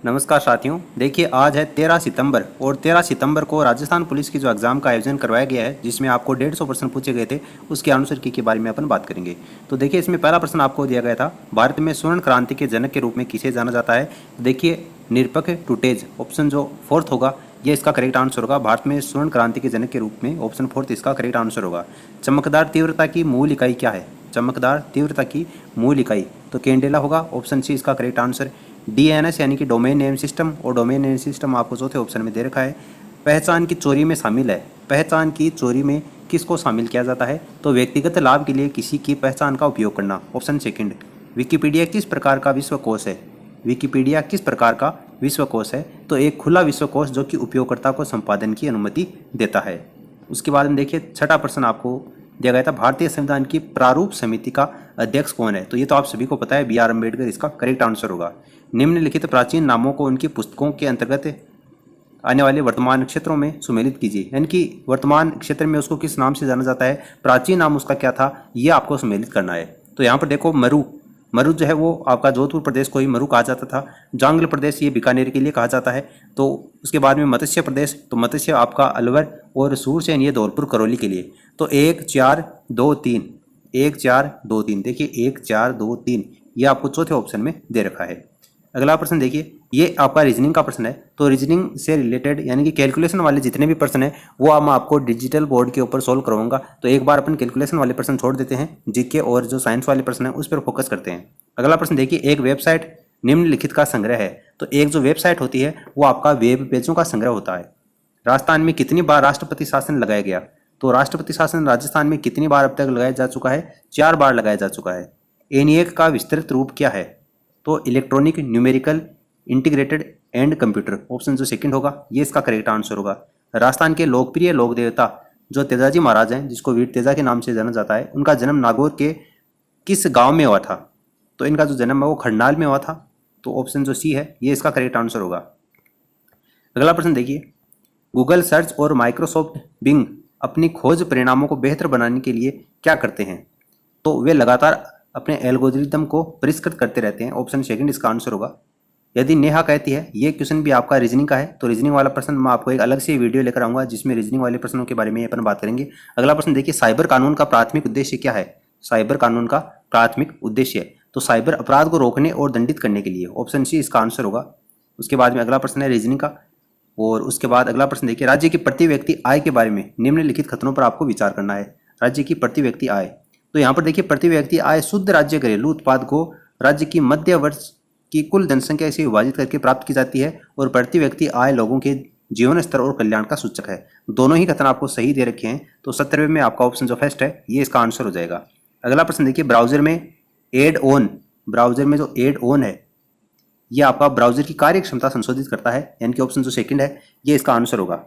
नमस्कार साथियों, देखिए आज है 13 सितंबर और 13 सितंबर को राजस्थान पुलिस की जो एग्ज़ाम का आयोजन करवाया गया है जिसमें आपको 150 प्रश्न पूछे गए थे। उसके आंसर की के बारे में अपन बात करेंगे। तो देखिए इसमें पहला प्रश्न आपको दिया गया था, भारत में स्वर्ण क्रांति के जनक के रूप में किसे जाना जाता है। देखिए निरपक्ष टुटेज ऑप्शन जो फोर्थ होगा ये इसका करेक्ट आंसर होगा। भारत में स्वर्ण क्रांति के जनक के रूप में ऑप्शन फोर्थ इसका करेक्ट आंसर होगा। चमकदार तीव्रता की मूल इकाई क्या है। चमकदार तीव्रता की मूल इकाई तो कैंडेला होगा, ऑप्शन सी इसका करेक्ट आंसर। डीएनएस यानी कि डोमेन नेम सिस्टम, और डोमेन नेम सिस्टम आपको चौथे ऑप्शन में दे रखा है। पहचान की चोरी में शामिल है, पहचान की चोरी में किसको शामिल किया जाता है, तो व्यक्तिगत लाभ के लिए किसी की पहचान का उपयोग करना, ऑप्शन सेकंड। विकिपीडिया किस प्रकार का विश्वकोश है। विकिपीडिया किस प्रकार का विश्वकोश है, तो एक खुला विश्वकोश जो कि उपयोगकर्ता को संपादन की अनुमति देता है। उसके बाद में देखिए छठा प्रश्न आपको दिया गया था, भारतीय संविधान की प्रारूप समिति का अध्यक्ष कौन है। तो ये तो आप सभी को पता है, बी आर अम्बेडकर इसका करेक्ट आंसर होगा। निम्नलिखित प्राचीन नामों को उनकी पुस्तकों के अंतर्गत आने वाले वर्तमान क्षेत्रों में सुमेलित कीजिए, यानी कि वर्तमान क्षेत्र में उसको किस नाम से जाना जाता है, प्राचीन नाम उसका क्या था, ये आपको सुमेलित करना है। तो यहाँ पर देखो मरु, मरु जो है वो आपका जोधपुर प्रदेश को ही मरु कहा जाता था। जांगल प्रदेश ये बीकानेर के लिए कहा जाता है। तो उसके बाद में मत्स्य प्रदेश, तो मत्स्य आपका अलवर, और सूरसेन ये धौलपुर करौली के लिए। तो 1 4 2 3, 1 4 2 3, देखिए 1 4 2 3 ये आपको चौथे ऑप्शन में दे रखा है। अगला प्रश्न देखिए, ये आपका रीजनिंग का प्रश्न है। तो रीजनिंग से रिलेटेड यानी कि कैलकुलेशन वाले जितने भी प्रश्न हैं वो मैं आपको डिजिटल बोर्ड के ऊपर सोल्व करवाऊंगा। तो एक बार अपन कैलकुलेशन वाले प्रश्न छोड़ देते हैं, जीके और जो साइंस वाले प्रश्न है उस पर फोकस करते हैं। अगला प्रश्न देखिए, एक वेबसाइट निम्नलिखित का संग्रह है। तो एक जो वेबसाइट होती है वो आपका वेब पेजों का संग्रह होता है। राजस्थान में कितनी बार राष्ट्रपति शासन लगाया गया। तो राष्ट्रपति शासन राजस्थान में कितनी बार अब तक लगाया जा चुका है, 4 बार लगाया जा चुका है। एनिएक का विस्तृत रूप क्या है, तो electronic numerical integrated and computer, option जो सेकंड होगा ये इसका करेक्ट आंसर होगा। राजस्थान के लोकप्रिय लोक देवता जो तेजाजी महाराज हैं, जिसको वीर तेजा के नाम से जाना जाता है, उनका जन्म नागौर के किस गांव में हुआ था। तो इनका जो जन्म है वो खरनाल में हुआ था। तो ऑप्शन जो सी है ये इसका करेक्ट आंसर होगा। अगला प्रश्न देखिए, गूगल सर्च और माइक्रोसॉफ्ट बिंग अपनी खोज परिणामों को बेहतर बनाने के लिए क्या करते हैं। तो वे लगातार अपने एल्गोरिदम को परिष्कृत करते रहते हैं, ऑप्शन सेकंड इसका आंसर होगा। यदि नेहा कहती है, ये क्वेश्चन भी आपका रीजनिंग का है। तो रीजनिंग वाला प्रश्न मैं आपको एक अलग से वीडियो लेकर आऊंगा जिसमें रीजनिंग वाले प्रश्नों के बारे में अपन बात करेंगे। अगला प्रश्न देखिए, साइबर कानून का प्राथमिक उद्देश्य क्या है। साइबर कानून का प्राथमिक उद्देश्य, तो साइबर अपराध को रोकने और दंडित करने के लिए, ऑप्शन सी इसका आंसर होगा। उसके बाद में अगला प्रश्न है रीजनिंग का, और उसके बाद अगला प्रश्न देखिए, राज्य की प्रति व्यक्ति आय के बारे में निम्नलिखित कथनों पर आपको विचार करना है। राज्य की प्रति व्यक्ति आय, तो यहाँ पर देखिए प्रति व्यक्ति आय शुद्ध राज्य घरेलू उत्पाद को राज्य की मध्य वर्ष की कुल जनसंख्या से विभाजित करके प्राप्त की जाती है, और प्रति व्यक्ति आय लोगों के जीवन स्तर और कल्याण का सूचक है। दोनों ही कथन आपको सही दे रखे हैं। तो 17वें में आपका ऑप्शन जो फर्स्ट है ये इसका आंसर हो जाएगा। अगला प्रश्न देखिए, ब्राउजर में एड ऑन, ब्राउजर में जो एड ऑन है ये आपका ब्राउजर की कार्य क्षमता संशोधित करता है, यानी कि ऑप्शन जो सेकंड है ये इसका आंसर होगा।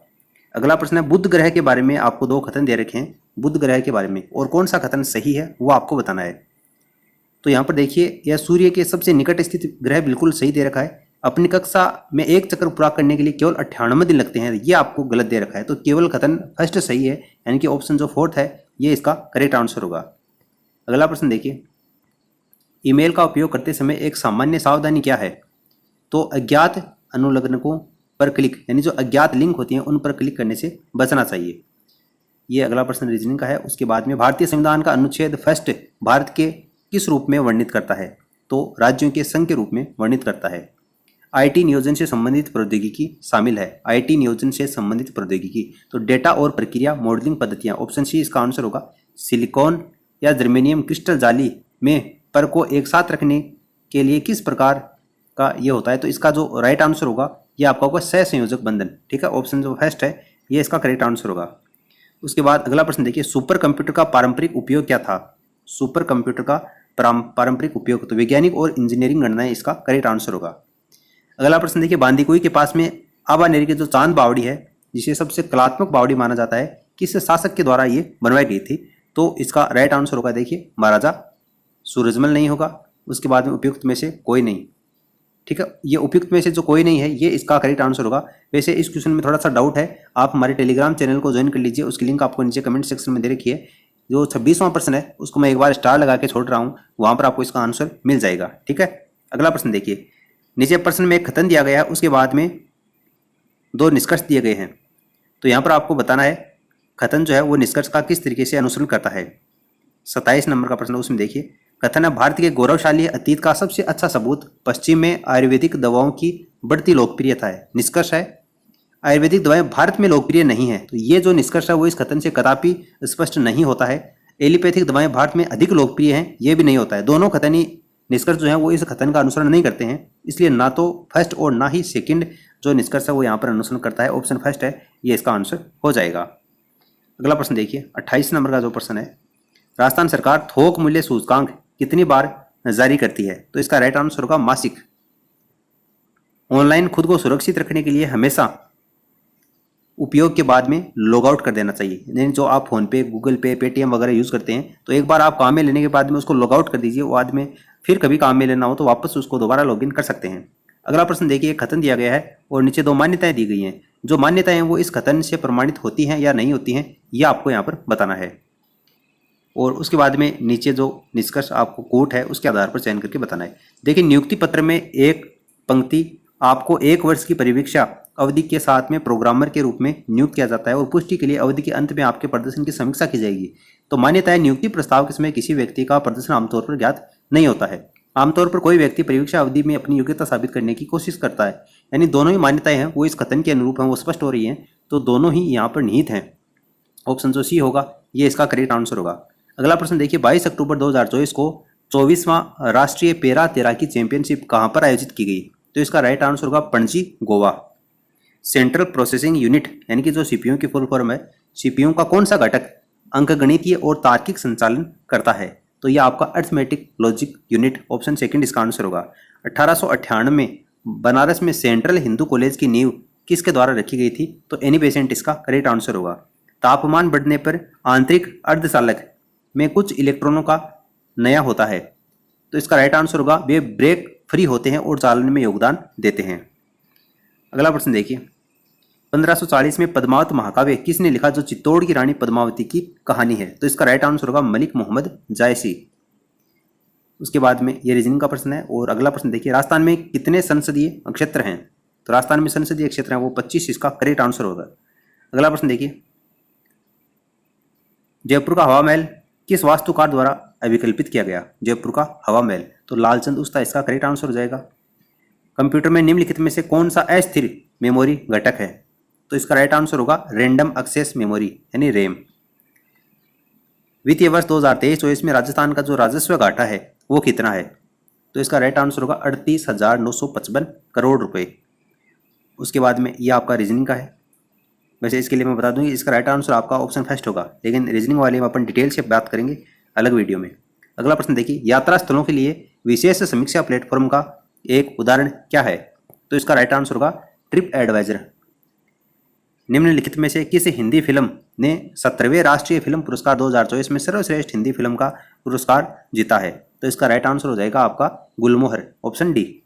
अगला प्रश्न है, बुध ग्रह के बारे में आपको 2 कथन दे रखे हैं। बुध ग्रह के बारे में और कौन सा कथन सही है वो आपको बताना है। तो यहाँ पर देखिए, यह सूर्य के सबसे निकट स्थित ग्रह बिल्कुल सही दे रखा है। अपनी कक्षा में एक चक्कर पूरा करने के लिए केवल 98 दिन लगते हैं, ये आपको गलत दे रखा है। तो केवल कथन फर्स्ट सही है, यानी कि ऑप्शन जो फोर्थ है ये इसका करेक्ट आंसर होगा। अगला प्रश्न देखिए, ईमेल का उपयोग करते समय एक सामान्य सावधानी क्या है। तो अज्ञात अनुलग्नकों पर क्लिक, यानी जो अज्ञात लिंक होती हैं उन पर क्लिक करने से बचना चाहिए। ये अगला प्रश्न रीजनिंग का है। उसके बाद में, भारतीय संविधान का अनुच्छेद फर्स्ट भारत के किस रूप में वर्णित करता है। तो राज्यों के संघ के रूप में वर्णित करता है। आईटी नियोजन से संबंधित प्रौद्योगिकी शामिल है। आईटी नियोजन से संबंधित प्रौद्योगिकी, तो डेटा और प्रक्रिया मॉडलिंग पद्धतियां, ऑप्शन सी इसका आंसर होगा। सिलिकॉन या जर्मेनियम क्रिस्टल जाली में पर को एक साथ रखने के लिए किस प्रकार का ये होता है। तो इसका जो राइट आंसर होगा ये आपका होगा सहसंयोजक बंधन, ठीक है। ऑप्शन जो फर्स्ट है ये इसका करेक्ट आंसर होगा। उसके बाद अगला प्रश्न देखिए, सुपर कंप्यूटर का पारंपरिक उपयोग क्या था। सुपर कंप्यूटर का पारंपरिक उपयोग, तो वैज्ञानिक और इंजीनियरिंग गणनाएं इसका करेक्ट आंसर होगा। अगला प्रश्न देखिए, बांदीकुई के पास में आबानेरी की जो चांद बावड़ी है जिसे सबसे कलात्मक बावड़ी माना जाता है, किस शासक के द्वारा ये बनवाई गई थी। तो इसका राइट आंसर होगा देखिए महाराजा सूरजमल नहीं होगा। उसके बाद में उपयुक्त में से कोई नहीं, ठीक है। ये उपयुक्त में से जो कोई नहीं है ये इसका करेक्ट आंसर होगा। वैसे इस क्वेश्चन में थोड़ा सा डाउट है, आप हमारे टेलीग्राम चैनल को ज्वाइन कर लीजिए, उसकी लिंक आपको नीचे कमेंट सेक्शन में दे रखी है। जो 26वां प्रश्न है उसको मैं एक बार स्टार लगा के छोड़ रहा हूँ, वहाँ पर आपको इसका आंसर मिल जाएगा, ठीक है। अगला प्रश्न देखिए, नीचे प्रश्न में एक कथन दिया गया है, उसके बाद में दो निष्कर्ष दिए गए हैं। तो यहाँ पर आपको बताना है कथन जो है वो निष्कर्ष का किस तरीके से अनुसरण करता है। 27 नंबर का प्रश्न, उसमें देखिए कथन है, भारत के गौरवशाली अतीत का सबसे अच्छा सबूत पश्चिम में आयुर्वेदिक दवाओं की बढ़ती लोकप्रियता है। निष्कर्ष है आयुर्वेदिक दवाएं भारत में लोकप्रिय नहीं है। तो ये जो निष्कर्ष है वो इस कथन से कदापि स्पष्ट नहीं होता है। एलोपैथिक दवाएं भारत में अधिक लोकप्रिय हैं, ये भी नहीं होता है। दोनों कथन ही निष्कर्ष जो है वो इस कथन का अनुसरण नहीं करते हैं, इसलिए ना तो फर्स्ट और ना ही सेकंड जो निष्कर्ष है वो यहाँ पर अनुसरण करता है। ऑप्शन फर्स्ट है, ये इसका आंसर हो जाएगा। अगला प्रश्न देखिए 28 नंबर का जो प्रश्न है, राजस्थान सरकार थोक मूल्य सूचकांक कितनी बार जारी करती है? तो इसका राइट आंसर होगा मासिक। ऑनलाइन खुद को सुरक्षित रखने के लिए हमेशा उपयोग के बाद में लॉग आउट कर देना चाहिए। यानी जो आप फोन पे, गूगल पे, पेटीएम वगैरह यूज़ करते हैं, तो एक बार आप काम में लेने के बाद में उसको लॉग आउट कर दीजिए। बाद में फिर कभी काम में लेना हो तो वापस उसको दोबारा लॉगिन कर सकते हैं। अगला प्रश्न देखिए, कथन दिया गया है और नीचे दो मान्यताएं दी गई हैं। जो मान्यताएं वो इस कथन से प्रमाणित होती हैं या नहीं होती हैं, यह आपको यहाँ पर बताना है। और उसके बाद में नीचे जो निष्कर्ष आपको कोट है उसके आधार पर चयन करके बताना है। देखिए नियुक्ति पत्र में एक पंक्ति आपको 1 वर्ष की परिवीक्षा अवधि के साथ में प्रोग्रामर के रूप में नियुक्त किया जाता है और पुष्टि के लिए अवधि के अंत में आपके प्रदर्शन की समीक्षा की जाएगी। तो मान्यता है नियुक्ति प्रस्ताव के समय किसी व्यक्ति का प्रदर्शन आमतौर पर ज्ञात नहीं होता है। आमतौर पर कोई व्यक्ति परीक्षा अवधि में अपनी योग्यता साबित करने की कोशिश करता है। यानी दोनों ही मान्यताएं हैं वो इस कथन के अनुरूप हैं, वो स्पष्ट हो रही हैं, तो दोनों ही यहाँ पर निहित हैं। ऑप्शन जो सी होगा ये इसका करेक्ट आंसर होगा। अगला प्रश्न देखिए, 22 अक्टूबर 2024 को 24वां राष्ट्रीय पैरा तैराकी चैंपियनशिप कहाँ पर आयोजित की गई? तो इसका राइट आंसर होगा Panaji, Goa. Central processing unit यानी कि जो सीपीयू की फुल फॉर्म है, सीपीयू का कौन सा घटक अंकगणितीय और तार्किक संचालन करता है? तो यह आपका arithmetic logic unit. Option second इसका आंसर होगा। 1898 में बनारस में सेंट्रल हिंदू कॉलेज की नींव किसके द्वारा रखी गई थी? तो एनी बेसेंट इसका करेक्ट आंसर होगा। तापमान बढ़ने पर आंतरिक अर्धचालक में कुछ इलेक्ट्रॉनों का नया होता है, तो इसका राइट आंसर होगा वे ब्रेक फ्री होते हैं और चालन में योगदान देते हैं। अगला प्रश्न देखिए, 1540 में पद्मावत महाकाव्य किसने लिखा जो चित्तौड़ की रानी पद्मावती की कहानी है? तो इसका राइट आंसर होगा मलिक मोहम्मद जायसी। उसके बाद में ये रीजनिंग का प्रश्न है। और अगला प्रश्न देखिए, राजस्थान में कितने संसदीय क्षेत्र हैं? तो राजस्थान में संसदीय क्षेत्र हैं वो 25, इसका करेक्ट आंसर होगा। अगला प्रश्न देखिए, जयपुर का हवा महल किस वास्तुकार द्वारा अभिकल्पित किया गया? जयपुर का हवा महल, तो लालचंद उस्ता इसका करेक्ट आंसर हो जाएगा। कंप्यूटर में निम्नलिखित में से कौन सा अस्थिर मेमोरी घटक है? तो इसका राइट आंसर होगा रैंडम एक्सेस मेमोरी यानी रैम। वित्तीय वर्ष 2023-24 में राजस्थान का जो राजस्व घाटा है वो कितना है? तो इसका राइट आंसर होगा 38,955 करोड़ रुपए। उसके बाद में ये आपका रीजनिंग का है। वैसे इसके लिए मैं बता दूं इसका राइट आंसर आपका ऑप्शन फर्स्ट होगा, लेकिन रीजनिंग वाले में अपन डिटेल से बात करेंगे अलग वीडियो में। अगला प्रश्न देखिए, यात्रा स्थलों के लिए विशेष समीक्षा प्लेटफॉर्म का एक उदाहरण क्या है? तो इसका राइट आंसर होगा ट्रिप एडवाइजर। निम्नलिखित में से किस हिंदी फिल्म ने 17वें राष्ट्रीय फिल्म पुरस्कार 2024 में सर्वश्रेष्ठ हिंदी फिल्म का पुरस्कार जीता है? तो इसका राइट आंसर हो जाएगा आपका गुलमोहर, ऑप्शन डी।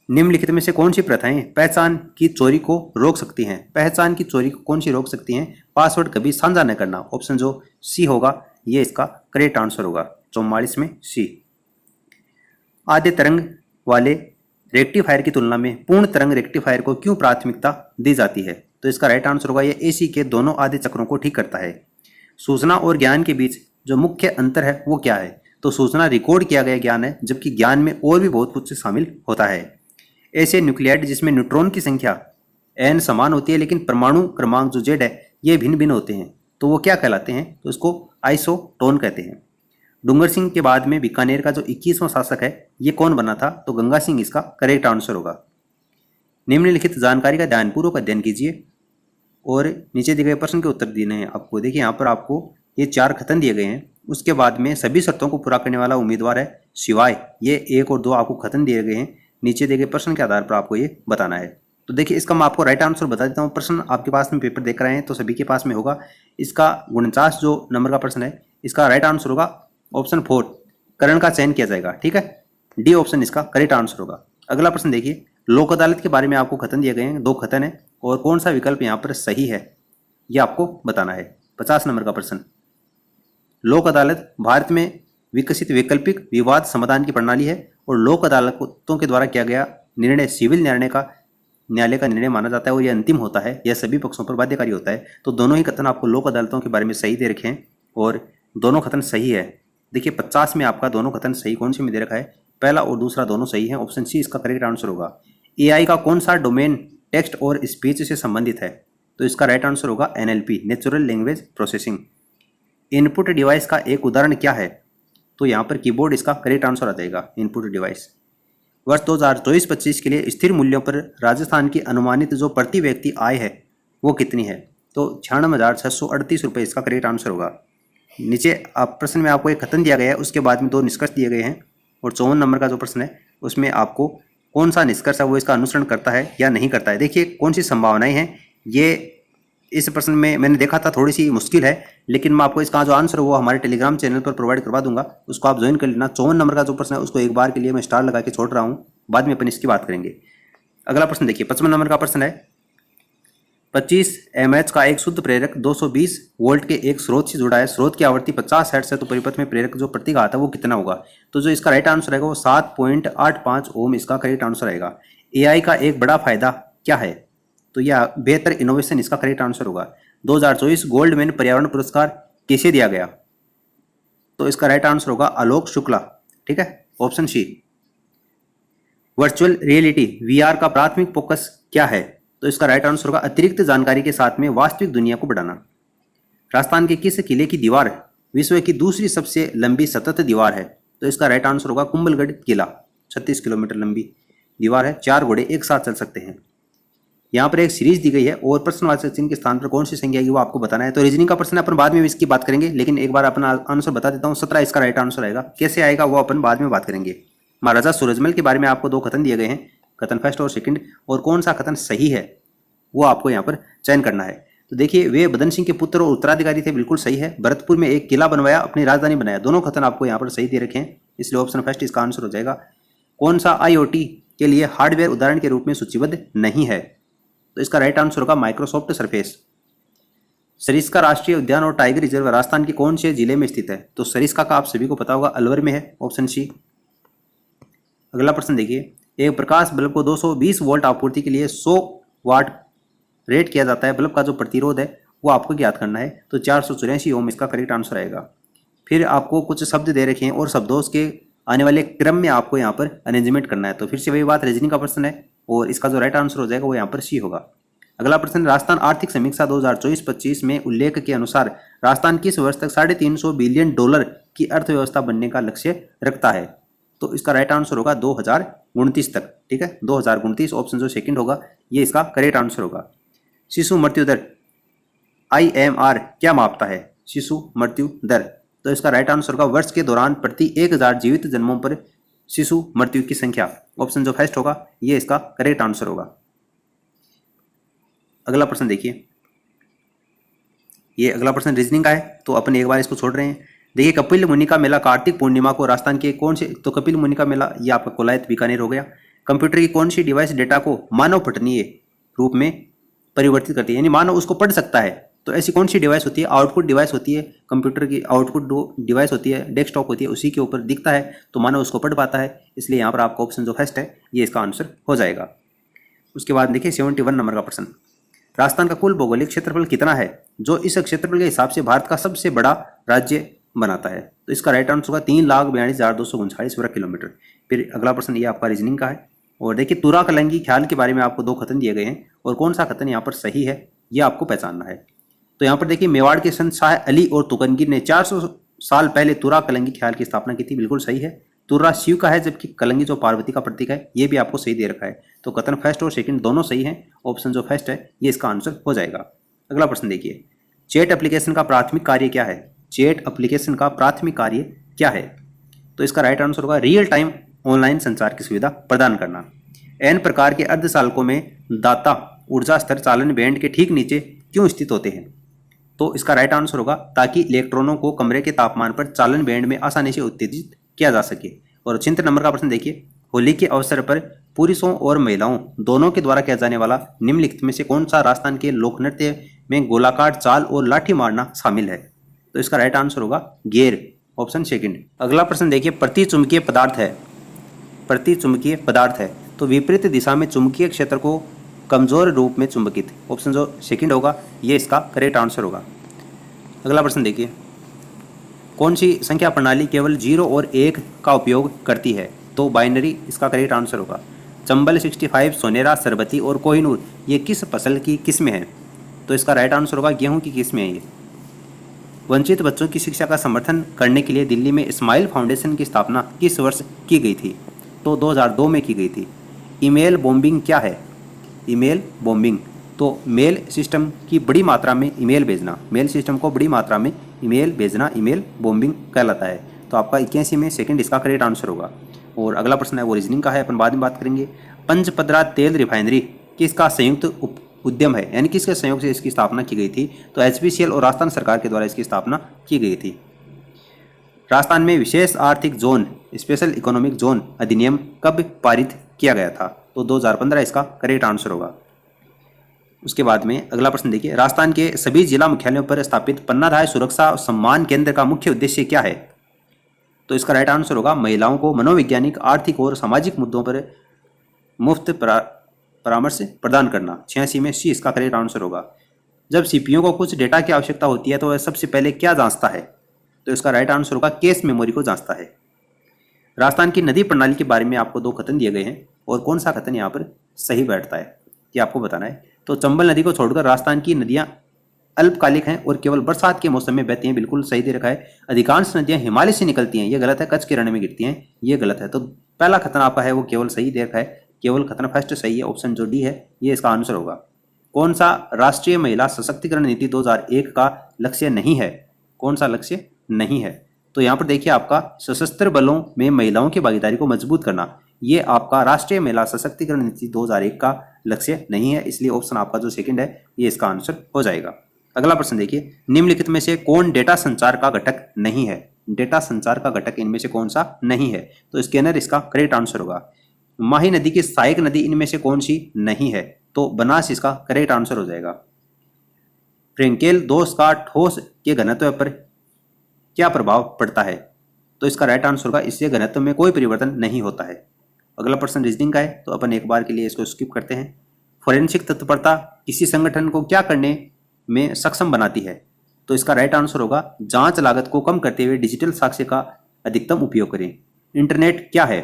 निम्नलिखित में से कौन सी प्रथाएं पहचान की चोरी को रोक सकती हैं? पहचान की चोरी को कौन सी रोक सकती हैं? पासवर्ड कभी साझा न करना, ऑप्शन जो सी होगा ये इसका करेक्ट आंसर होगा। 44 में सी। आधे तरंग वाले रेक्टिफायर की तुलना में पूर्ण तरंग रेक्टिफायर को क्यों प्राथमिकता दी जाती है? तो इसका राइट आंसर होगा ये एसी के दोनों आधे चक्रों को ठीक करता है। सूचना और ज्ञान के बीच जो मुख्य अंतर है वो क्या है? तो सूचना रिकॉर्ड किया गया ज्ञान है, जबकि ज्ञान में और भी बहुत कुछ शामिल होता है। ऐसे न्यूक्लियाइड जिसमें न्यूट्रॉन की संख्या n समान होती है लेकिन परमाणु क्रमांक जो z है ये भिन्न भिन्न होते हैं, तो वो क्या कहलाते हैं? तो इसको आइसोटोन कहते हैं। डूंगर सिंह के बाद में बीकानेर का जो 21वां शासक है ये कौन बना था? तो गंगा सिंह इसका करेक्ट आंसर होगा। निम्नलिखित जानकारी का ध्यानपूर्वक अध्ययन कीजिए और नीचे दिए गए प्रश्न के उत्तर देने हैं आपको। देखिए यहाँ पर आपको ये 4 कथन दिए गए हैं, उसके बाद में सभी शर्तों को पूरा करने वाला उम्मीदवार है सिवाय ये 1 और 2 आपको कथन दिए गए हैं। नीचे दिए गए प्रश्न के आधार पर आपको ये बताना है। तो देखिए इसका मैं आपको राइट आंसर बता देता हूँ। प्रश्न आपके पास में पेपर देख रहे हैं तो सभी के पास में होगा। इसका 49 जो नंबर का प्रश्न है इसका राइट आंसर होगा ऑप्शन 4, करण का चयन किया जाएगा। ठीक है, डी ऑप्शन इसका करेक्ट आंसर होगा। अगला प्रश्न देखिए, लोक अदालत के बारे में आपको कथन दिए गए हैं, 2 कथन है और कौन सा विकल्प यहाँ पर सही है ये आपको बताना है। 50 नंबर का प्रश्न, लोक अदालत भारत में विकसित वैकल्पिक विवाद समाधान की प्रणाली है और लोक अदालतों के द्वारा किया गया निर्णय सिविल न्यायालय का निर्णय माना जाता है और यह अंतिम होता है, यह सभी पक्षों पर बाध्यकारी होता है। तो दोनों ही कथन आपको लोक अदालतों के बारे में सही दे रखे हैं और दोनों कथन सही है। देखिए 50 में आपका दोनों कथन सही कौन से में दे रखा है, पहला और दूसरा दोनों सही है। ऑप्शन सी इसका करेक्ट आंसर होगा। एआई का कौन सा डोमेन टेक्स्ट और स्पीच से संबंधित है, तो इसका राइट आंसर होगा NLP, natural language processing. Input device का एक उदाहरण क्या है, तो यहाँ पर कीबोर्ड इसका करेक्ट आंसर आ जाएगा, इनपुट डिवाइस। वर्ष 2024-25 के लिए स्थिर मूल्यों पर राजस्थान की अनुमानित जो प्रति व्यक्ति आय है वो कितनी है, तो 96,638 रुपये इसका करेक्ट आंसर होगा। नीचे आप प्रश्न में आपको एक कथन दिया गया है, उसके बाद में 2 निष्कर्ष दिए गए हैं और 54 नंबर का जो प्रश्न है उसमें आपको कौन सा निष्कर्ष है वो इसका अनुसरण करता है या नहीं करता है। देखिए कौन सी संभावनाएं हैं, ये इस प्रश्न में मैंने देखा था थोड़ी सी मुश्किल है, लेकिन मैं आपको इसका जो आंसर है वो हमारे टेलीग्राम चैनल पर प्रोवाइड करवा दूंगा, उसको आप ज्वाइन कर लेना। 54 नंबर का जो प्रश्न है उसको एक बार के लिए मैं स्टार लगा के छोड़ रहा हूँ, बाद में अपन इसकी बात करेंगे। अगला प्रश्न देखिए 55 नंबर का प्रश्न है, 25 mAh का एक शुद्ध प्रेरक 220 वोल्ट के एक स्रोत से जुड़ा है, स्रोत की आवृत्ति 50 हर्ट्ज है, तो परिपथ में प्रेरक जो प्रतिघात है वो कितना होगा, तो जो इसका राइट आंसर रहेगा वो 7.85 ओम इसका करेक्ट आंसर आएगा। एआई का एक बड़ा फायदा क्या है, तो यह बेहतर इनोवेशन इसका करेक्ट आंसर होगा। 2024 गोल्डमैन पर्यावरण पुरस्कार किसे दिया गया, तो इसका राइट आंसर होगा आलोक शुक्ला, ठीक है, option C. Virtual reality VR का प्राथमिक फोकस क्या है, तो इसका राइट आंसर होगा अतिरिक्त जानकारी के साथ में वास्तविक दुनिया को बढ़ाना। राजस्थान के किस किले की दीवार विश्व की दूसरी सबसे लंबी सतत दीवार है, तो इसका राइट आंसर होगा कुंभलगढ़ किला, 36 किलोमीटर लंबी दीवार है, 4 घोड़े एक साथ चल सकते हैं। यहाँ पर एक सीरीज दी गई है और प्रश्नवाचक चिन्ह के स्थान पर कौन सी संख्या आएगी वो आपको बताना है। तो रीजनिंग का प्रश्न अपन बाद में इसकी बात करेंगे, लेकिन एक बार अपना आंसर बता देता हूँ। 17 इसका राइट आंसर आएगा, कैसे आएगा वो अपन बाद में बात करेंगे। महाराजा सूरजमल के बारे में आपको 2 कथन दिए गए हैं, कथन फर्स्ट और सेकंड, और कौन सा कथन सही है वो आपको यहाँ पर चयन करना है। तो देखिए वे बदन सिंह के पुत्र और उत्तराधिकारी थे, बिल्कुल सही है। भरतपुर में एक किला बनवाया, अपनी राजधानी बनाया, दोनों कथन आपको यहाँ पर सही दे रखे हैं, इसलिए ऑप्शन फर्स्ट इसका आंसर हो जाएगा। कौन सा आईओटी के लिए हार्डवेयर उदाहरण के रूप में सूचीबद्ध नहीं है, तो इसका राइट आंसर होगा माइक्रोसॉफ्ट सरफेस। सरिस्का राष्ट्रीय उद्यान और टाइगर रिजर्व राजस्थान के कौन से जिले में स्थित है, तो सरिस्का का आप सभी को पता होगा अलवर में है, ऑप्शन सी। अगला प्रश्न देखिए, एक प्रकाश बल्ब को 220 वोल्ट आपूर्ति के लिए 100 वाट रेट किया जाता है, बल्ब का जो प्रतिरोध है वो आपको ज्ञात करना है, तो 484 ओम इसका करेक्ट आंसर आएगा। फिर आपको कुछ शब्द दे रखे हैं और शब्दों के आने वाले क्रम में आपको यहाँ पर अरेंजमेंट करना है, तो फिर से वही बात, रीजनिंग का प्रश्न है और इसका जो राइट आंसर हो जाएगा वो यहाँ पर सी होगा। अगला प्रश्न, राजस्थान आर्थिक समीक्षा 2024-25 में उल्लेख के अनुसार राजस्थान किस वर्ष तक $350 बिलियन की अर्थव्यवस्था बनने का लक्ष्य रखता है, तो इसका राइट आंसर होगा 2029 तक, ठीक है, 2029 ऑप्शन जो सेकंड होगा ये इसका करेक्ट आंसर होगा। शिशु मृत्यु दर IMR क्या मापता है, शिशु मृत्यु दर, तो इसका राइट आंसर होगा वर्ष के दौरान प्रति 1000 जीवित जन्मों पर शिशु मृत्यु की संख्या, ऑप्शन जो फर्स्ट होगा ये इसका करेक्ट आंसर होगा। अगला प्रश्न देखिए, ये अगला प्रश्न रीजनिंग का है, तो अपन एक बार इसको छोड़ रहे हैं। देखिए कपिल मुनि का मेला कार्तिक पूर्णिमा को राजस्थान के कौन से, तो कपिल मुनि का मेला ये आपका कोलायत बीकानेर हो गया। कंप्यूटर की कौन सी डिवाइस डेटा को मानव पठनीय रूप में परिवर्तित करती है, यानी मानव उसको पढ़ सकता है, तो ऐसी कौन सी डिवाइस होती है, आउटपुट डिवाइस होती है, कंप्यूटर की आउटपुट डिवाइस होती है, डेस्कटॉप होती है, उसी के ऊपर दिखता है तो मानव उसको पढ़ पाता है, इसलिए यहाँ पर आपका ऑप्शन जो फर्स्ट है ये इसका आंसर हो जाएगा। उसके बाद देखिए 71 नंबर का प्रश्न, राजस्थान का कुल भौगोलिक क्षेत्रफल कितना है, जो इस क्षेत्रफल के हिसाब से भारत का सबसे बड़ा राज्य बनाता है, तो इसका राइट आंसर होगा 3,42,239 वर्ग किलोमीटर। फिर अगला प्रश्न ये आपका रीजनिंग का है, और देखिए तुरा कलंगी ख्याल के बारे में आपको 2 कथन दिए गए हैं और कौन सा कथन यहाँ पर सही है ये आपको पहचानना है। तो यहाँ पर देखिए मेवाड़ के संत शाह अली और तुकनगिर ने 400 साल पहले तुरा कलंगी ख्याल की स्थापना की थी, बिल्कुल सही है। तुर्रा शिव का है जबकि कलंगी जो पार्वती का प्रतीक है, ये भी आपको सही दे रखा है, तो कथन फर्स्ट और सेकंड दोनों सही हैं, ऑप्शन जो फर्स्ट है ये इसका आंसर हो जाएगा। अगला प्रश्न देखिए, चैट एप्लीकेशन का प्राथमिक कार्य क्या है, चैट एप्लीकेशन का प्राथमिक कार्य क्या है, तो इसका राइट आंसर होगा रियल टाइम ऑनलाइन संचार की सुविधा प्रदान करना। एन प्रकार के अर्धचालकों में दाता ऊर्जा स्तर चालन बैंड के ठीक नीचे क्यों स्थित होते हैं, तो इसका राइट आंसर होगा ताकि इलेक्ट्रॉनों को कमरे के तापमान पर चालन बैंड में आसानी से उत्तेजित किया जा सके। और 76 नंबर का प्रश्न देखिए, होली के अवसर पर पुरुषों और महिलाओं दोनों के द्वारा किया जाने वाला निम्नलिखित में से कौन सा राजस्थान के लोक नृत्य में गोलाकार चाल और लाठी मारना शामिल है, तो इसका राइट आंसर होगा गेर, ऑप्शन सेकंड। अगला प्रश्न देखिए, प्रतिचुंबकीय पदार्थ है, प्रतिचुंबकीय पदार्थ है तो विपरीत दिशा में चुंबकीय क्षेत्र को कमजोर रूप में चुंबकित, ऑप्शन जो सेकंड होगा ये इसका करेक्ट आंसर होगा। अगला प्रश्न देखिए, कौन सी संख्या प्रणाली केवल 0 और 1 का उपयोग करती है, तो बाइनरी इसका करेक्ट आंसर होगा। चंबल, 65, सोनेरा, सरबती और कोहिनूर ये किस फसल की किस्में हैं, तो इसका राइट आंसर होगा गेहूं की किस्में हैं ये। वंचित बच्चों की शिक्षा का समर्थन करने के लिए दिल्ली में स्माइल फाउंडेशन की स्थापना किस वर्ष की गई थी, तो 2002 में की गई थी। ईमेल बॉम्बिंग क्या है, ईमेल बॉम्बिंग तो मेल सिस्टम की बड़ी मात्रा में ईमेल भेजना, मेल सिस्टम को बड़ी मात्रा में ईमेल भेजना ईमेल बॉम्बिंग कहलाता है। तो आपका 81 में सेकंड इसका करेक्ट आंसर होगा। और अगला प्रश्न है वो रीजनिंग का है, अपन बाद में बात करेंगे। पंचपदरा तेल रिफाइनरी किसका संयुक्त उद्यम है, यानी किसके सहयोग से इसकी स्थापना की गई थी, तो एचपीसीएल और राजस्थान सरकार के द्वारा इसकी स्थापना की गई थी। राजस्थान में विशेष आर्थिक जोन स्पेशल इकोनॉमिक जोन अधिनियम कब पारित किया गया था, तो 2015 इसका करेक्ट आंसर होगा। उसके बाद में अगला प्रश्न देखिए, राजस्थान के सभी जिला मुख्यालयों पर स्थापित पन्नाधाय सुरक्षा सम्मान केंद्र का मुख्य उद्देश्य क्या है, तो इसका राइट आंसर होगा महिलाओं को मनोवैज्ञानिक, आर्थिक और सामाजिक मुद्दों पर मुफ्त परामर्श प्रदान करना। 86 में सी इसका करेक्ट आंसर होगा। जब सीपीयू को कुछ डेटा की आवश्यकता होती है तो वह सबसे पहले क्या जांचता है, तो इसका राइट आंसर होगा केस मेमोरी को जांचता है। राजस्थान की नदी प्रणाली के बारे में आपको 2 कथन दिए गए हैं और कौन सा कथन यहाँ पर सही बैठता है ये आपको बताना है। तो चंबल नदी को छोड़कर राजस्थान की नदियां अल्पकालिक हैं और केवल बरसात के मौसम में बहती हैं, बिल्कुल सही दे रखा है। अधिकांश नदियां हिमालय से निकलती हैं, ये गलत है। कच्छ के रण में गिरती हैं, ये गलत है। तो पहला कथन आपका है वो केवल सही दे रखा है, केवल कथन फर्स्ट सही है, ऑप्शन जो डी है ये इसका आंसर होगा। कौन सा राष्ट्रीय महिला सशक्तिकरण नीति 2001 का लक्ष्य नहीं है, कौन सा लक्ष्य नहीं है, तो यहाँ पर देखिए आपका सशस्त्र बलों में महिलाओं की भागीदारी को मजबूत करना, ये आपका राष्ट्रीय महिला सशक्तिकरण नीति 2001 का लक्ष्य नहीं है, इसलिए ऑप्शन आपका जो सेकंड है ये इसका आंसर हो जाएगा। अगला प्रश्न देखिए, निम्नलिखित में से कौन डेटा संचार का घटक नहीं है, डेटा संचार का घटक इनमें से कौन सा नहीं है, तो स्कैनर इसका करेक्ट आंसर होगा। माही नदी की सहायक नदी इनमें से कौन सी नहीं है, तो बनास इसका करेक्ट आंसर हो जाएगा। फ्रेंकेल दोष का ठोस के घनत्व पर क्या प्रभाव पड़ता है, तो इसका राइट आंसर होगा इससे घनत्व में कोई परिवर्तन नहीं होता है। अगला प्रश्न रीजनिंग का है, तो अपन एक बार के लिए इसको स्किप करते हैं। फोरेंसिक तत्परता किसी संगठन को क्या करने में सक्षम बनाती है, तो इसका राइट आंसर होगा जांच लागत को कम करते हुए डिजिटल साक्ष्य का अधिकतम उपयोग करें। इंटरनेट क्या है,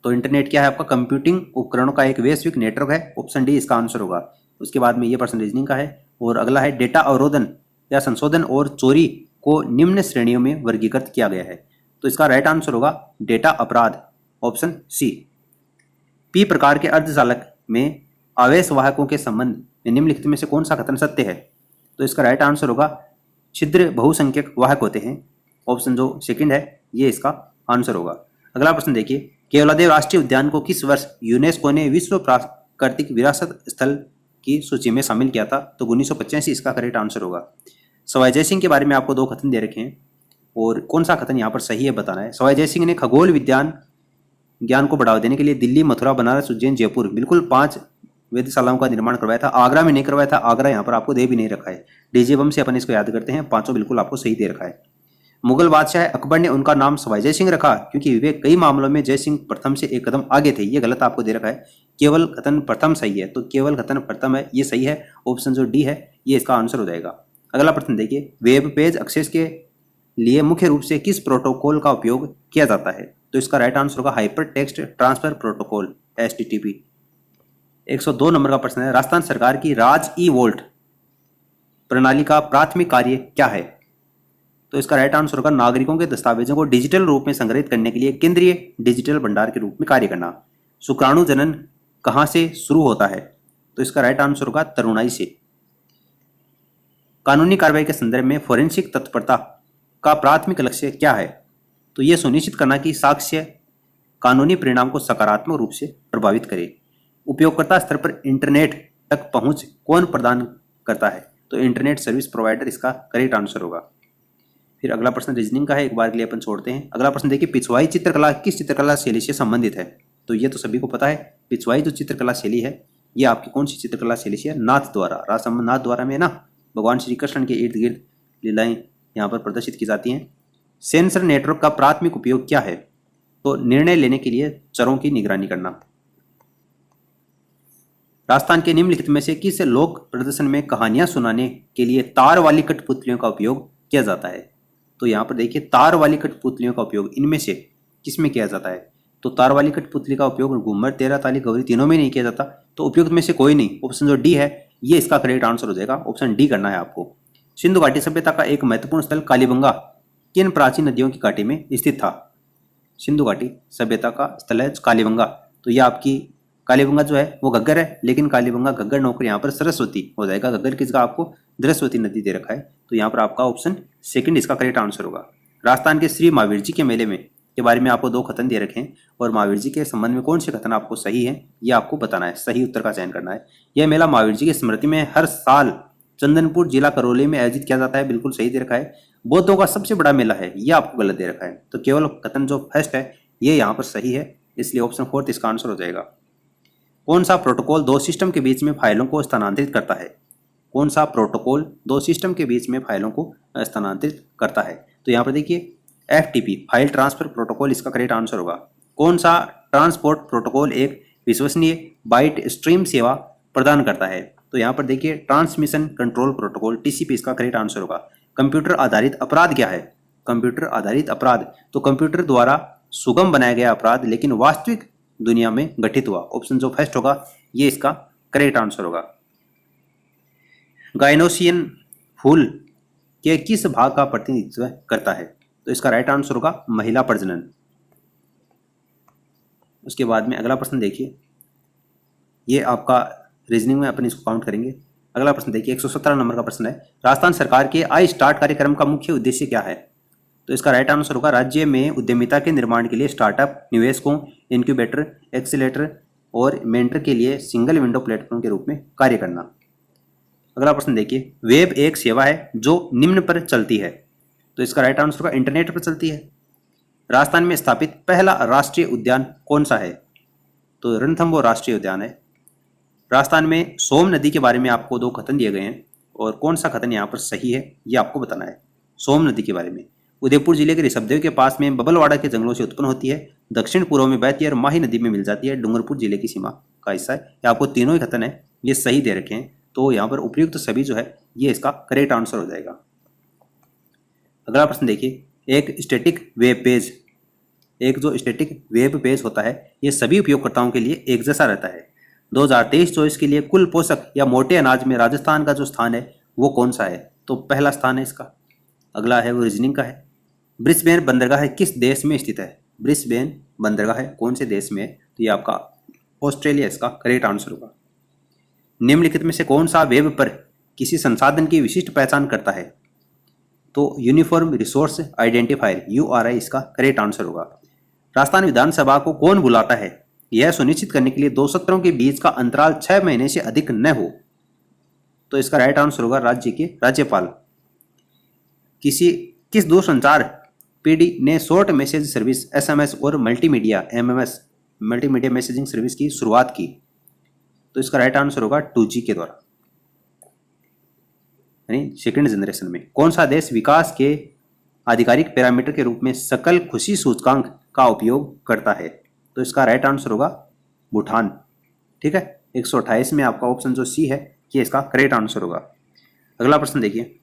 तो इंटरनेट क्या है आपका कंप्यूटिंग उपकरणों का एक वैश्विक नेटवर्क है, ऑप्शन डी इसका आंसर होगा। उसके बाद में ये प्रश्न रीजनिंग का है। और अगला है डेटा अवरोधन या संशोधन और चोरी को निम्न श्रेणियों में वर्गीकृत किया गया है, तो इसका राइट आंसर होगा डेटा अपराध, ऑप्शन सी। पी प्रकार के अर्धचालक में आवेश वाहकों के संबंध में निम्नलिखित में से कौन सा कथन सत्य है, तो इसका राइट आंसर होगा छिद्र बहुसंख्यक वाहक होते हैं, ऑप्शन जो सेकंड है ये इसका आंसर होगा। अगला प्रश्न देखिए, केवलादेव राष्ट्रीय उद्यान को किस वर्ष यूनेस्को ने विश्व प्राकृतिक विरासत स्थल की सूची में शामिल किया था, तो 1985 इसका करेक्ट आंसर होगा। सवाई जयसिंह के बारे में आपको 2 कथन दे रखे हैं और कौन सा कथन यहाँ पर सही है बताना है। सवाई जयसिंह ने खगोल विज्ञान ज्ञान को बढ़ावा देने के लिए दिल्ली, मथुरा, बनारस, उज्जैन, जयपुर बिल्कुल 5 वेधशालाओं का निर्माण करवाया था। आगरा में नहीं करवाया था, आगरा यहाँ पर आपको दे भी नहीं रखा है। डीजे बम से अपन इसको याद करते हैं, 5 बिल्कुल आपको सही दे रखा है। मुगल बादशाह अकबर ने उनका नाम सवाई जय सिंह रखा क्योंकि वे कई मामलों में जय सिंह प्रथम से एक कदम आगे थे, ये गलत आपको दे रखा है। केवल कथन प्रथम सही है, तो केवल कथन प्रथम है ये सही है, ऑप्शन जो डी है ये इसका आंसर हो जाएगा। अगला प्रश्न देखिए, वेब पेज एक्सेस के लिए मुख्य रूप से किस प्रोटोकॉल का उपयोग किया जाता है, तो इसका राइट आंसर होगा hyper text transfer protocol, HTTP। 102 number का प्रश्न है, राजस्थान सरकार की राज ई वोल्ट प्रणाली का प्राथमिक कार्य क्या है, तो इसका राइट आंसर होगा नागरिकों के दस्तावेजों को डिजिटल रूप में संग्रहित करने के लिए केंद्रीय डिजिटल भंडार के रूप में कार्य करना। शुक्राणु जनन कहां से शुरू होता है, तो इसका राइट आंसर होगा तरुणाई से। कानूनी कार्रवाई के संदर्भ में फोरेंसिक तत्परता का प्राथमिक लक्ष्य क्या है, तो यह सुनिश्चित करना कि साक्ष्य कानूनी परिणाम को सकारात्मक रूप से प्रभावित करे। उपयोगकर्ता स्तर पर इंटरनेट तक पहुंच कौन प्रदान करता है, तो इंटरनेट सर्विस प्रोवाइडर इसका करेक्ट आंसर होगा। फिर अगला प्रश्न रीजनिंग का है, एक बार के लिए अपन छोड़ते हैं। अगला प्रश्न देखिए, पिछवाई चित्रकला किस चित्रकला शैली से संबंधित है, तो ये तो सभी को पता है। पिछवाई जो चित्रकला शैली है ये आपकी कौन सी चित्रकला शैली से है, नाथ द्वारा, राजा नाथ द्वारा में ना भगवान श्री कृष्ण के इर्द गिर्द लीलाएं यहाँ पर प्रदर्शित की जाती हैं। सेंसर नेटवर्क का प्राथमिक उपयोग क्या है? तो निर्णय लेने के लिए चरों की निगरानी करना। राजस्थान के निम्नलिखित में से किस लोक प्रदर्शन में कहानियां सुनाने के लिए तार वाली कठपुतलियों का उपयोग किया जाता है? तो यहाँ पर देखिए तार वाली कठपुतलियों का उपयोग इनमें से किसमें किया जाता है? तो तार वाली कठपुतली का उपयोग घूमर, तेरह ताली, गौरी तीनों में नहीं किया जाता। तो उपयुक्त में से कोई नहीं, ऑप्शन जो डी है ये इसका करेक्ट आंसर हो जाएगा। ऑप्शन डी करना है आपको। सिंधु घाटी सभ्यता का एक महत्वपूर्ण स्थल कालीबंगा किन प्राचीन नदियों की घाटी में स्थित था? सिंधु घाटी सभ्यता का स्थल है कालीबंगा। तो ये आपकी कालीबंगा जो है वो घग्गर है, लेकिन कालीबंगा घग्गर नौकर यहाँ पर सरस्वती हो जाएगा। घग्गर किसका आपको सरस्वती नदी दे रखा है। तो यहाँ पर आपका ऑप्शन सेकंड इसका करेक्ट आंसर होगा। राजस्थान के श्री महावीर जी के मेले में के बारे में आपको 2 कथन दे रखे हैं और महावीर जी के संबंध में कौन से कथन आपको सही है ये आपको बताना है, सही उत्तर का चयन करना है। यह मेला महावीर जी की स्मृति में हर साल चंदनपुर जिला करौली में आयोजित किया जाता है, बिल्कुल सही दे रखा है। बौद्धों का सबसे बड़ा मेला है, यह आपको गलत दे रखा है। तो केवल कथन जो फर्स्ट है ये यहाँ पर सही है, इसलिए ऑप्शन 4 इसका आंसर हो जाएगा। कौन सा प्रोटोकॉल 2 सिस्टम के बीच में फाइलों को स्थानांतरित करता है? कौन सा प्रोटोकॉल 2 सिस्टम के बीच में फाइलों को स्थानांतरित करता है? तो यहाँ पर देखिए FTP फाइल ट्रांसफर प्रोटोकॉल इसका करेक्ट आंसर होगा। कौन सा ट्रांसपोर्ट प्रोटोकॉल एक विश्वसनीय बाइट स्ट्रीम सेवा प्रदान करता है? तो यहाँ पर देखिए ट्रांसमिशन कंट्रोल प्रोटोकॉल TCP इसका करेक्ट आंसर होगा। कंप्यूटर आधारित अपराध क्या है? कंप्यूटर आधारित अपराध तो कंप्यूटर द्वारा सुगम बनाया गया अपराध लेकिन वास्तविक दुनिया में घटित हुआ। ऑप्शन जो फर्स्ट होगा ये इसका करेक्ट आंसर होगा। गायनोसियन फूल के किस भाग का प्रतिनिधित्व करता है? तो इसका राइट आंसर होगा महिला प्रजनन। उसके बाद में अगला प्रश्न देखिए, ये आपका रीजनिंग में अपन इसको काउंट करेंगे। अगला प्रश्न देखिए 117 नंबर का प्रश्न है। राजस्थान सरकार के आई स्टार्ट कार्यक्रम का मुख्य उद्देश्य क्या है? तो इसका राइट आंसर होगा राज्य में उद्यमिता के निर्माण के लिए स्टार्टअप, निवेशकों, इंक्यूबेटर, एक्सीलेटर और मेंटर के लिए सिंगल विंडो प्लेटफॉर्म के रूप में कार्य करना। अगला प्रश्न देखिए, वेब एक सेवा है जो निम्न पर चलती है। तो इसका राइट आंसर होगा इंटरनेट पर चलती है। राजस्थान में स्थापित पहला राष्ट्रीय उद्यान कौन सा है? तो रणथंभौर राष्ट्रीय उद्यान है। राजस्थान में सोम नदी के बारे में आपको 2 कथन दिए गए हैं और कौन सा कथन यहाँ पर सही है ये आपको बताना है। सोम नदी के बारे में उदयपुर जिले के ऋषभदेव के पास में बबलवाड़ा के जंगलों से उत्पन्न होती है, दक्षिण पूर्व में बहती है और माही नदी में मिल जाती है, डूंगरपुर जिले की सीमा का हिस्सा है। ये आपको तीनों ही कथन है ये सही दे रखे हैं, तो यहाँ पर उपयुक्त सभी जो है ये इसका करेक्ट आंसर हो जाएगा। अगला प्रश्न देखिए, एक स्टैटिक वेब पेज होता है ये सभी उपयोगकर्ताओं के लिए एक जैसा रहता है। 2023-24 के लिए कुल पोषक या मोटे अनाज में राजस्थान का जो स्थान है वो कौन सा है? तो पहला स्थान है इसका। अगला है वो रीजनिंग का है। ब्रिस्बेन बंदरगाह किस देश में स्थित है? ब्रिस्बेन बंदरगाह कौन से देश में है? तो ये आपका ऑस्ट्रेलिया इसका करेक्ट आंसर होगा। निम्नलिखित में से कौन सा वेब पर किसी संसाधन की विशिष्ट पहचान करता है? तो यूनिफॉर्म रिसोर्स आइडेंटिफायर URI इसका करेक्ट आंसर होगा। राजस्थान विधानसभा को कौन बुलाता है यह सुनिश्चित करने के लिए 2 सत्रों के बीच का अंतराल 6 महीने से अधिक न हो? तो इसका राइट आंसर होगा राज्य के राज्यपाल। किस दूरसंचार PD ने शॉर्ट मैसेज सर्विस SMS और multimedia MMS multimedia messaging service की शुरुआत की? तो इसका राइट आंसर होगा 2G के द्वारा, यानी सेकेंड जनरेशन में। कौन सा देश विकास के आधिकारिक पैरामीटर के रूप में सकल खुशी सूचकांक का उपयोग करता है? तो इसका राइट आंसर होगा भूटान। ठीक है, 128 में आपका ऑप्शन जो C है ये इसका करेक्ट आंसर होगा। अगला प्रश्न देखिए,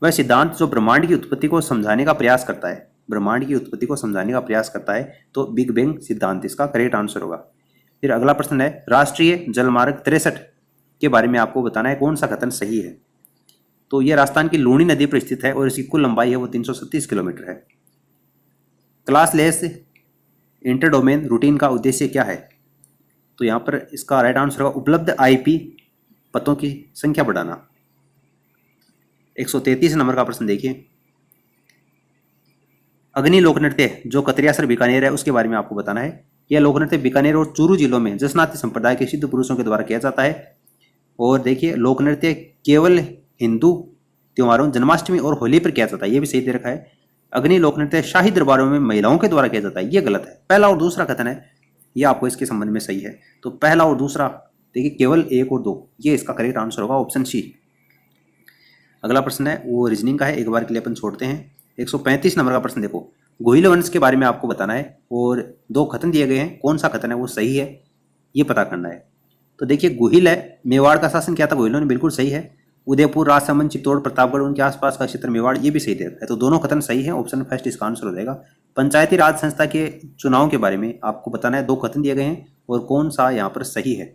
वह सिद्धांत जो ब्रह्मांड की उत्पत्ति को समझाने का प्रयास करता है, ब्रह्मांड की उत्पत्ति को समझाने का प्रयास करता है तो बिग बैंग सिद्धांत इसका करेक्ट आंसर होगा। फिर अगला प्रश्न है, राष्ट्रीय जलमार्ग 63 के बारे में आपको बताना है कौन सा कथन सही है? तो यह राजस्थान की लूणी नदी पर स्थित है और इसकी कुल लंबाई है वो 337 किलोमीटर है। क्लासलेस इंटरडोमेन रूटीन का उद्देश्य क्या है? तो यहाँ पर इसका राइट आंसर होगा उपलब्ध IP पतों की संख्या बढ़ाना। 133 नंबर का प्रश्न देखिए, अग्नि लोक नृत्य जो कतरियासर बीकानेर है उसके बारे में आपको बताना है। यह लोक नृत्य बीकानेर और चूरू जिलों में जसनाती संप्रदाय के सिद्ध पुरुषों के द्वारा किया जाता है। और देखिए लोक नृत्य केवल हिंदू त्योहारों जन्माष्टमी और होली पर किया जाता है, ये भी सही दे रखा है। अग्नि लोक नृत्य शाही दरबारों में महिलाओं के द्वारा किया जाता है, ये गलत है। पहला और दूसरा कथन है ये आपको इसके संबंध में सही है। तो पहला और दूसरा देखिए केवल 1 और 2 ये इसका करेक्ट आंसर होगा ऑप्शन C। अगला प्रश्न है वो रीजनिंग का है, एक बार के लिए अपन छोड़ते हैं। 135 नंबर का प्रश्न देखो, गोहिल वंश के बारे में आपको बताना है और 2 कथन दिए गए हैं, कौन सा कथन है वो सही है ये पता करना है। तो देखिए गोहिल है, मेवाड़ का शासन किया था गोहिलों ने, बिल्कुल सही है। उदयपुर, राजसमंद, चित्तौड़, प्रतापगढ़ उनके आसपास का क्षेत्र मेवाड़, ये भी सही है। तो दोनों कथन सही है, ऑप्शन फर्स्ट इसका आंसर हो जाएगा। पंचायती राज संस्था के चुनाव के बारे में आपको बताना है, 2 कथन दिए गए हैं और कौन सा यहाँ पर सही है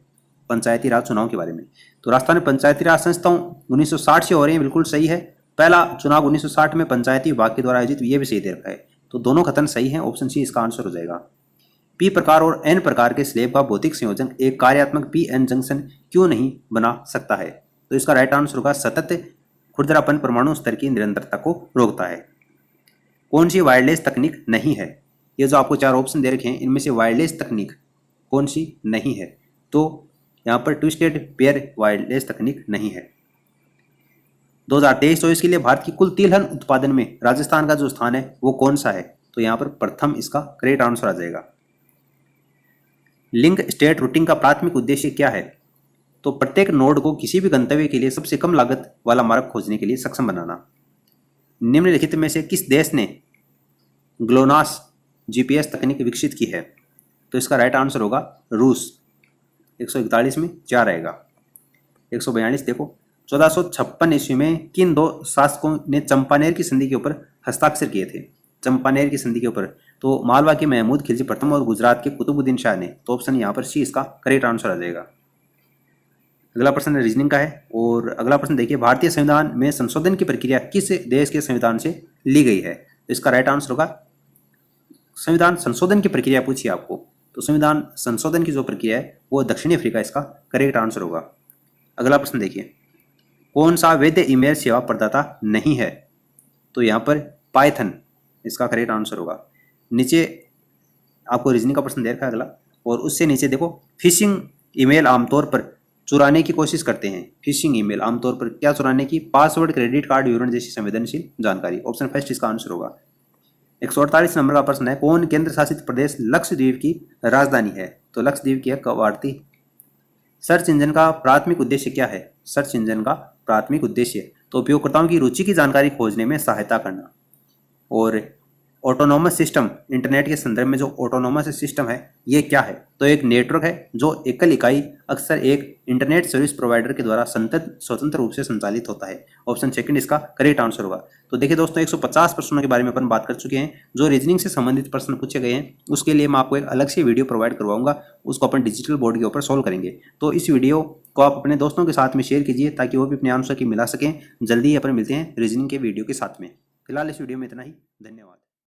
पंचायती राज चुनाव के बारे में। तो राजस्थान में पंचायती राज संस्थाओं 1960 से हो रही है, बिल्कुल सही है। पहला चुनाव 1960 में पंचायती विभाग के द्वारा आयोजित, ये भी सही दे रखा है। तो दोनों कथन सही हैं, ऑप्शन सी इसका आंसर हो जाएगा। पी प्रकार और एन प्रकार के स्लेब का भौतिक संयोजन एक कार्यात्मक पी एन जंक्शन क्यों नहीं बना सकता है? तो इसका राइट आंसर होगा सतत खुरदरापन परमाणु स्तर की निरंतरता को रोकता है। कौन सी वायरलेस तकनीक नहीं है? ये जो आपको 4 ऑप्शन दे रखे हैं, इनमें से वायरलेस तकनीक कौन सी नहीं है? तो यहाँ पर ट्विस्टेड पेयर वायरलेस तकनीक नहीं है। 2023-24 के लिए भारत की कुल तिलहन उत्पादन में राजस्थान का जो स्थान है वो कौन सा है? तो यहाँ पर प्रथम इसका करेक्ट आंसर आ जाएगा। लिंक स्टेट रूटिंग का प्राथमिक उद्देश्य क्या है? तो प्रत्येक नोड को किसी भी गंतव्य के लिए सबसे कम लागत वाला मार्ग खोजने के लिए सक्षम बनाना। निम्नलिखित में से किस देश ने ग्लोनास जीपीएस तकनीक विकसित की है? तो इसका राइट आंसर होगा रूस। 141 में 4 आएगा। 142 देखो, 1456 ईस्वी में किन 2 शासकों ने चंपानेर की संधि के ऊपर हस्ताक्षर किए थे? चंपानेर की संधि के ऊपर तो मालवा के महमूद खिलजी प्रथम और गुजरात के कुतुबुद्दीन शाह ने। तो ऑप्शन यहाँ पर सी इसका करेक्ट आंसर आ जाएगा। अगला प्रश्न रीजनिंग का है और अगला प्रश्न देखिए, भारतीय संविधान में संशोधन की प्रक्रिया किस देश के संविधान से ली गई है? तो इसका राइट आंसर होगा, संविधान संशोधन की प्रक्रिया पूछी आपको तो संविधान संशोधन की जो प्रक्रिया है वो दक्षिणी अफ्रीका इसका करेक्ट आंसर होगा। अगला प्रश्न देखिए, कौन सा वैध ईमेल सेवा प्रदाता नहीं है? तो यहाँ पर पाइथन इसका करेक्ट आंसर होगा। नीचे आपको रीजनिंग का प्रश्न दे रखा है अगला, और उससे नीचे देखो, फिशिंग ईमेल आमतौर पर चुराने की कोशिश करते हैं। फिशिंग ईमेल आमतौर पर क्या चुराने की? पासवर्ड, क्रेडिट कार्ड विवरण जैसी संवेदनशील जानकारी। ऑप्शन फर्स्ट इसका आंसर होगा। 148 नंबर का प्रश्न है, कौन केंद्र शासित प्रदेश लक्षद्वीप की राजधानी है? तो लक्षद्वीप की है कवारती। सर्च इंजन का प्राथमिक उद्देश्य क्या है? सर्च इंजन का प्राथमिक उद्देश्य तो उपयोगकर्ताओं की रुचि की जानकारी खोजने में सहायता करना। और ऑटोनोमस सिस्टम, इंटरनेट के संदर्भ में जो ऑटोनोमस सिस्टम है ये क्या है? तो एक नेटवर्क है जो एकल इकाई अक्सर एक इंटरनेट सर्विस प्रोवाइडर के द्वारा स्वतंत्र रूप से संचालित होता है। ऑप्शन सेकंड इसका करेक्ट आंसर होगा। तो देखिए दोस्तों, 150 प्रश्नों के बारे में अपन बात कर चुके हैं। जो रीजनिंग से संबंधित प्रश्न पूछे गए हैं उसके लिए मैं आपको एक अलग से वीडियो प्रोवाइड करवाऊंगा, उसको अपन डिजिटल बोर्ड के ऊपर सॉल्व करेंगे। तो इस वीडियो को आप अपने दोस्तों के साथ में शेयर कीजिए ताकि वो भी अपने आंसर की मिला सकें। जल्दी ही अपन मिलते हैं रीजनिंग के वीडियो के साथ में। फिलहाल इस वीडियो में इतना ही, धन्यवाद।